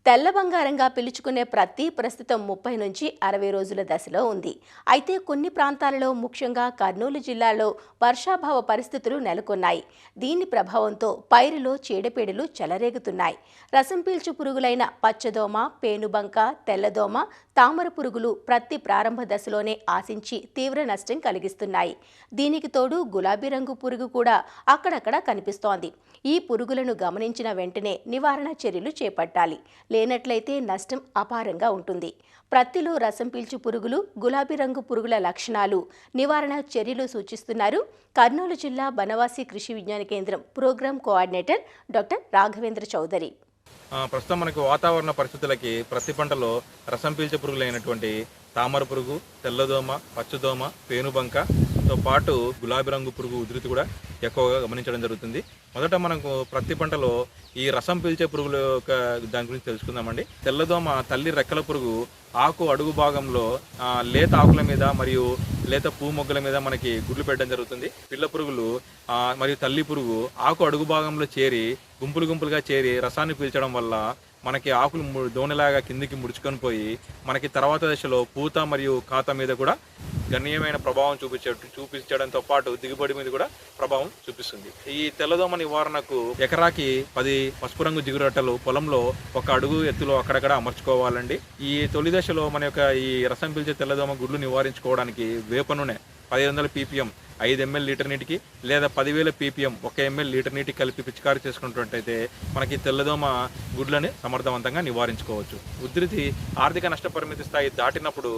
తెల్ల బంగారంగా పిలుచుకునే ప్రస్తుతం 30 నుంచి 60 రోజుల దశలో ఉంది. అయితే కొన్ని ప్రాంతాలలో ముఖ్యంగా కర్నూలు జిల్లాలో వర్షాభావ పరిస్థితులు నెలకొన్నాయి. దీని ప్రభావంతో పైరులో చీడపీడలు చెలరేగుతున్నాయి. రసం పీల్చు పురుగులైన పచ్చదోమ, పేనుబంక, తెల్లదోమ, తామర పురుగులు ప్రారంభ దశలోనే ఆశించి తీవ్ర నష్టం కలిగిస్తున్నాయి. దీనికి తోడు గులాబీ రంగు పురుగు కూడా అక్కడక్కడ కనిపిస్తోంది. ఈ పురుగులను గమనించిన వెంటనే నివారణ చర్యలు చేపట్టాలి. లేనట్లయితే నష్టం అపారంగా ఉంటుంది. ప్రత్తిలో రసం పీల్చు పురుగులు, గులాబీ రంగు పురుగుల లక్షణాలు, నివారణ చర్యలు సూచిస్తున్నారు కర్నూలు జిల్లా Banavasi Krishi Vignana Kendram program coordinator doctor Raghavendra Chowdary. ప్రస్తుతం మనకు వాతావరణ పరిస్థితులకి ప్రతి పంటలో రసం పీల్చే పురుగులైనటువంటి తామర పురుగు, తెల్లదోమ, పచ్చదోమ, పేనుబంకతో పాటు గులాబీ రంగు పురుగు ఉధృతి కూడా ఎక్కువగా గమనించడం జరుగుతుంది. మొదట మనకు ప్రతి పంటలో ఈ రసం పీల్చే పురుగుల యొక్క దాని గురించి తెలుసుకుందామండి. తెల్లదోమ తల్లి రెక్కల పురుగు ఆకు అడుగు భాగంలో లేత ఆకుల మీద మరియు లేత పువ్వు మొగ్గల మీద మనకి గుడ్లు పెట్టడం జరుగుతుంది. పిల్ల పురుగులు మరియు తల్లి పురుగు ఆకు అడుగు భాగంలో చేరి గుంపులుగా చేరి రసాన్ని పీల్చడం వల్ల మనకి ఆకులు దోణిలాగా కిందికి ముడుచుకొని పోయి మనకి తర్వాత దశలో పూత మరియు కాత మీద కూడా గణనీయమైన ప్రభావం చూపించడంతో పాటు దిగుబడి మీద కూడా ప్రభావం చూపిస్తుంది. ఈ తెల్లదోమ నివారణకు ఎకరాకి 10 పసుపు రంగు జిగురొట్టలు పొలంలో 1 అడుగు ఎత్తులో అక్కడక్కడ అమర్చుకోవాలండి. ఈ తొలి దశలో మన యొక్క ఈ రసం పీల్చే తెల్లదోమ గుడ్లు నివారించుకోవడానికి వేప నూనె 1500 ppm 5 ml లీటర్ నీటికి లేదా 10,000 ppm 1 ml లీటర్ నీటికి కలిపి పిచికారీ చేసుకున్నట్లయితే మనకి తెల్లదోమ గుడ్లని సమర్థవంతంగా నివారించుకోవచ్చు. ఉధృతి ఆర్థిక నష్టపరిమితి స్థాయి దాటినప్పుడు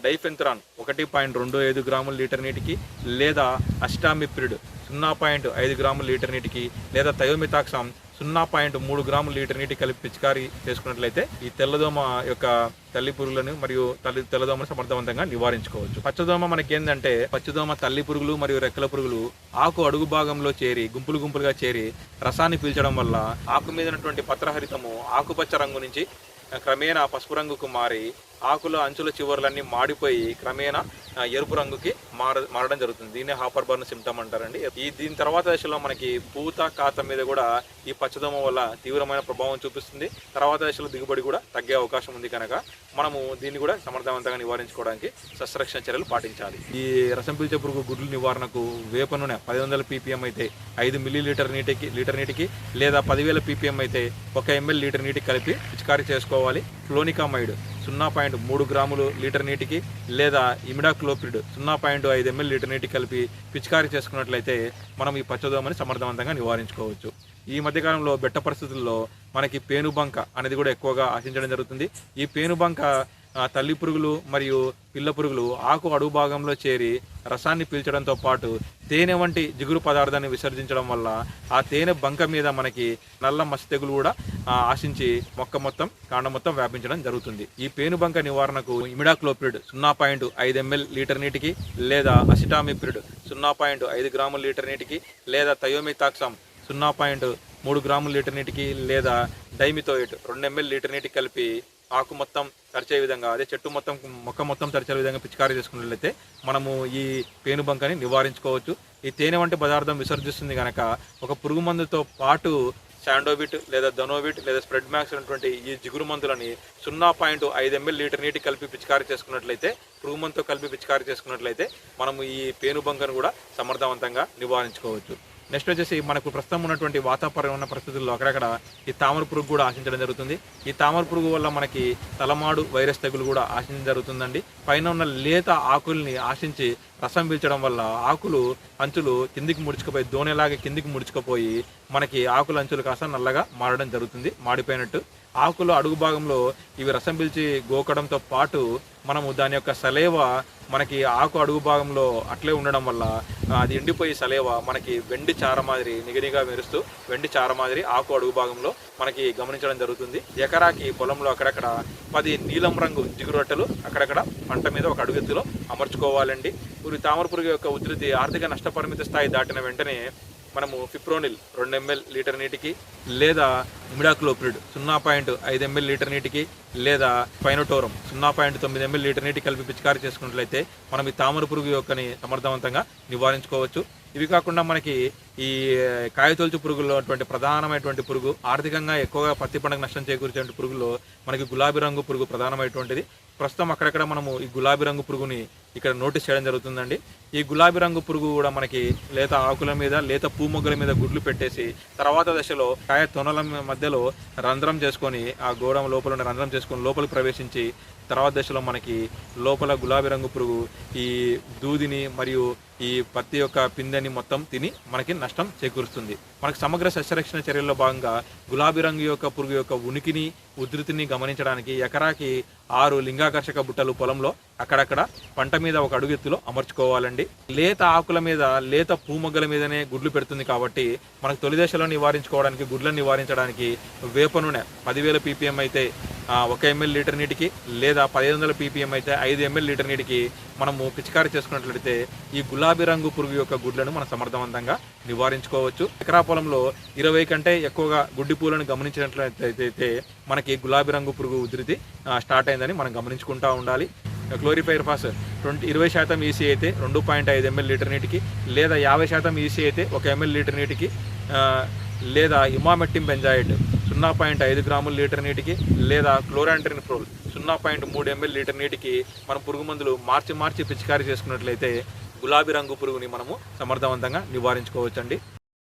డైఫెన్థరాన్ 1.25 గ్రాముల లీటర్ నీటికి లేదా అస్టామిప్రిడ్ 0.5 గ్రాముల లీటర్ నీటికి లేదా థయోమిథాక్సామ్ 0.3 గ్రాముల లీటర్ నీటి కలిపి పిచికారీ చేసుకున్నట్లయితే ఈ తెల్లదోమ యొక్క తల్లి పురుగులను మరియు తెల్లదోమను సమర్థవంతంగా నివారించుకోవచ్చు. పచ్చదోమ మనకి ఏంటంటే పచ్చదోమ తల్లి పురుగులు మరియు రెక్కల పురుగులు ఆకు అడుగు భాగంలో చేరి గుంపులుగా చేరి రసాన్ని పీల్చడం వల్ల ఆకు మీద ఉన్నటువంటి పత్రహరితము ఆకుపచ్చ రంగు నుంచి క్రమేణా పసుపు రంగుకు మారి ఆకుల అంచుల చివర్లన్నీ మాడిపోయి క్రమేణా ఎరుపు రంగుకి మారడం జరుగుతుంది. దీన్ని హాపర్ బర్న్ సిమ్టమ్ అంటారండి. దీని తర్వాత దశలో మనకి పూత కాత మీద కూడా ఈ పచ్చదోమ వల్ల తీవ్రమైన ప్రభావం చూపిస్తుంది. తర్వాత దశలో దిగుబడి కూడా తగ్గే అవకాశం ఉంది కనుక మనము దీన్ని కూడా సమర్థవంతంగా నివారించుకోవడానికి సస్యరక్షణ చర్యలు పాటించాలి. ఈ రసం పీల్చే పురుగు గుడ్ల నివారణకు వేప నూనె 1500 ppm అయితే 5 మిల్లీలీటర్ లీటర్ నీటికి లేదా 10,000 ppm అయితే 1 ml లీటర్ నీటికి కలిపి పిచికారీ చేసుకోవాలి. ఫ్లోనికామైడ్ 0.3 గ్రాములు లీటర్ నీటికి లేదా ఇమిడాక్లోప్రిడ్ 0.5 ml లీటర్ నీటికి కలిపి పిచికారీ చేసుకున్నట్లయితే మనం ఈ పచ్చదోమని సమర్థవంతంగా నివారించుకోవచ్చు. ఈ మధ్యకాలంలో బెట్ట పరిస్థితుల్లో మనకి పేనుబంక అనేది కూడా ఎక్కువగా ఆశించడం జరుగుతుంది. ఈ పేనుబంక తల్లి పురుగులు మరియు పిల్ల పురుగులు ఆకు అడుగు భాగంలో చేరి రసాన్ని పీల్చడంతో పాటు తేనె వంటి జిగురు పదార్థాన్ని విసర్జించడం వల్ల ఆ తేనె బంక మీద మనకి నల్ల మసి తెగులు కూడా ఆశించి కాండం మొత్తం వ్యాపించడం జరుగుతుంది. ఈ పేనుబంక నివారణకు ఇమిడాక్లోప్రిడ్ 0.5 ml లీటర్ నీటికి లేదా అసిటామిప్రిడ్ 0.5 గ్రాముల లీటర్ నీటికి లేదా థయోమిథాక్సామ్ 0.3 గ్రాముల లీటర్ నీటికి లేదా డైమిథోయేట్ 2 ml లీటర్ నీటికి కలిపి ఆకు మొత్తం తరిచే విధంగా అదే మొక్క మొత్తం తరిచే విధంగా పిచికారీ చేసుకున్నట్లయితే మనము ఈ పేనుబంకని నివారించుకోవచ్చు. ఈ తేనె వంటి పదార్థం విసర్జిస్తుంది కనుక ఒక పురుగు మందుతో పాటు శాండోవిట్ లేదా ధనోవిట్ లేదా స్ప్రెడ్ మ్యాక్స్ అనేటువంటి ఈ జిగురు మందులని 0.5 ml లీటర్ నీటికి కలిపి పిచికారీ చేసుకున్నట్లయితే పురుగు మందుతో కలిపి పిచికారీ చేసుకున్నట్లయితే మనము ఈ పేనుబంకను కూడా సమర్థవంతంగా నివారించుకోవచ్చు. నెక్స్ట్ వచ్చేసి మనకు ప్రస్తుతం ఉన్నటువంటి వాతావరణ పరిస్థితుల్లో అక్కడక్కడ ఈ తామర పురుగు కూడా ఆశించడం జరుగుతుంది. ఈ తామర పురుగు వల్ల మనకి తలమాడు వైరస్ తెగులు కూడా ఆశించడం జరుగుతుందండి. పైన ఉన్న లేత ఆకుల్ని ఆశించి రసం పీల్చడం వల్ల ఆకులు అంచులు కిందికి ముడుచుకుపోయి దోణిలాగా కిందికి ముడుచుకుపోయి మనకి ఆకుల అంచులు కాస్త నల్లగా మారడం జరుగుతుంది, మాడిపోయినట్టు. ఆకుల అడుగు భాగంలో ఇవి రసం పీల్చి గోకడంతో పాటు మనము దాని యొక్క సలేవ మనకి ఆకు అడుగు భాగంలో అట్లే ఉండడం వల్ల అది ఎండిపోయి సలేవ మనకి వెండి చార మాదిరి నిగనిగా మెరుస్తూ వెండి చార మాదిరి ఆకు అడుగు భాగంలో మనకి గమనించడం జరుగుతుంది. ఎకరాకి పొలంలో అక్కడక్కడ 10 నీలం రంగు జిగురొట్టలు అక్కడక్కడ పంట మీద 1 అడుగు ఎత్తులో అమర్చుకోవాలండి. తామర పురుగు యొక్క ఉధృతి ఆర్థిక నష్టపరిమిత స్థాయి దాటిన వెంటనే మనము ఫిప్రోనిల్ 2 ml లీటర్ నీటికి లేదా ఇమిడాక్లోప్రిడ్ 0.5 ml లీటర్ నీటికి లేదా పైనోటోరం 0.9 ml లీటర్ నీటికి కలిపి పిచికారీ చేసుకున్నట్లయితే మనం ఈ తామర పురుగు యొక్కని సమర్థవంతంగా నివారించుకోవచ్చు. ఇవి కాకుండా మనకి ఈ కాయతొలుచు పురుగుల్లో అటువంటి ప్రధానమైనటువంటి పురుగు, ఆర్థికంగా ఎక్కువగా పత్తి పంటకు నష్టం చేకూర్చేటువంటి పురుగుల్లో మనకి గులాబీ రంగు పురుగు ప్రధానమైనటువంటిది. ప్రస్తుతం అక్కడక్కడ మనము ఈ గులాబీ రంగు పురుగుని ఇక్కడ నోటీస్ చేయడం జరుగుతుందండి. ఈ గులాబీ రంగు పురుగు కూడా మనకి లేత ఆకుల మీద, లేత పూ మొగ్గల మీద గుడ్లు పెట్టేసి తర్వాత దశలో కాయ తొనల మధ్యలో రంధ్రం చేసుకొని, ఆ గోడం లోపల ఉన్న రంధ్రం చేసుకొని లోపలికి ప్రవేశించి తర్వాత దశలో మనకి లోపల గులాబీ రంగు పురుగు ఈ దూదిని మరియు ఈ పత్తి యొక్క పిందెని మొత్తం తిని మనకి నష్టం చేకూరుస్తుంది. మనకు సమగ్ర సస్యరక్షణ చర్యల్లో భాగంగా గులాబీ రంగు యొక్క పురుగు యొక్క ఉనికిని, ఉధృతిని గమనించడానికి ఎకరాకి 6 లింగాకర్షక బుట్టలు పొలంలో అక్కడక్కడ పంట మీద ఒక అడుగు ఎత్తులో అమర్చుకోవాలండి. లేత ఆకుల మీద, లేత పూమొగ్గల మీదనే గుడ్లు పెడుతుంది కాబట్టి మనకు తొలి దశలో నివారించుకోవడానికి, గుడ్లను నివారించడానికి వేప నూనె 10,000 ppm అయితే 1 ml లీటర్ నీటికి, లేదా 1500 ppm అయితే 5 ml లీటర్ నీటికి మనము పిచికారీ చేసుకున్నట్లయితే ఈ గులాబీ రంగు పురుగు యొక్క గుడ్లను మనం సమర్థవంతంగా నివారించుకోవచ్చు. ఎకరా పొలంలో 20 కంటే ఎక్కువగా గుడ్డి పూలను గమనించినట్లయితే మనకి గులాబీ రంగు పురుగు ఉధృతి స్టార్ట్ అయిందని మనం గమనించుకుంటూ ఉండాలి. క్లోరిపైరిఫాస్ 20% ఈసీ అయితే 2.5 ml లీటర్ నీటికి, లేదా 50% ఈసీ అయితే 1 ml లీటర్ నీటికి, లేదా ఇమామెక్టిన్ బెంజాయిడ్ 0.5 గ్రాముల లీటర్ నీటికి, లేదా క్లోరాంట్రినిప్రోల్ 0.3 ml లీటర్ నీటికి మనం పురుగు మందులు మార్చి పిచికారీ చేసుకున్నట్లయితే గులాబీ రంగు పురుగుని మనము సమర్థవంతంగా నివారించుకోవచ్చండి.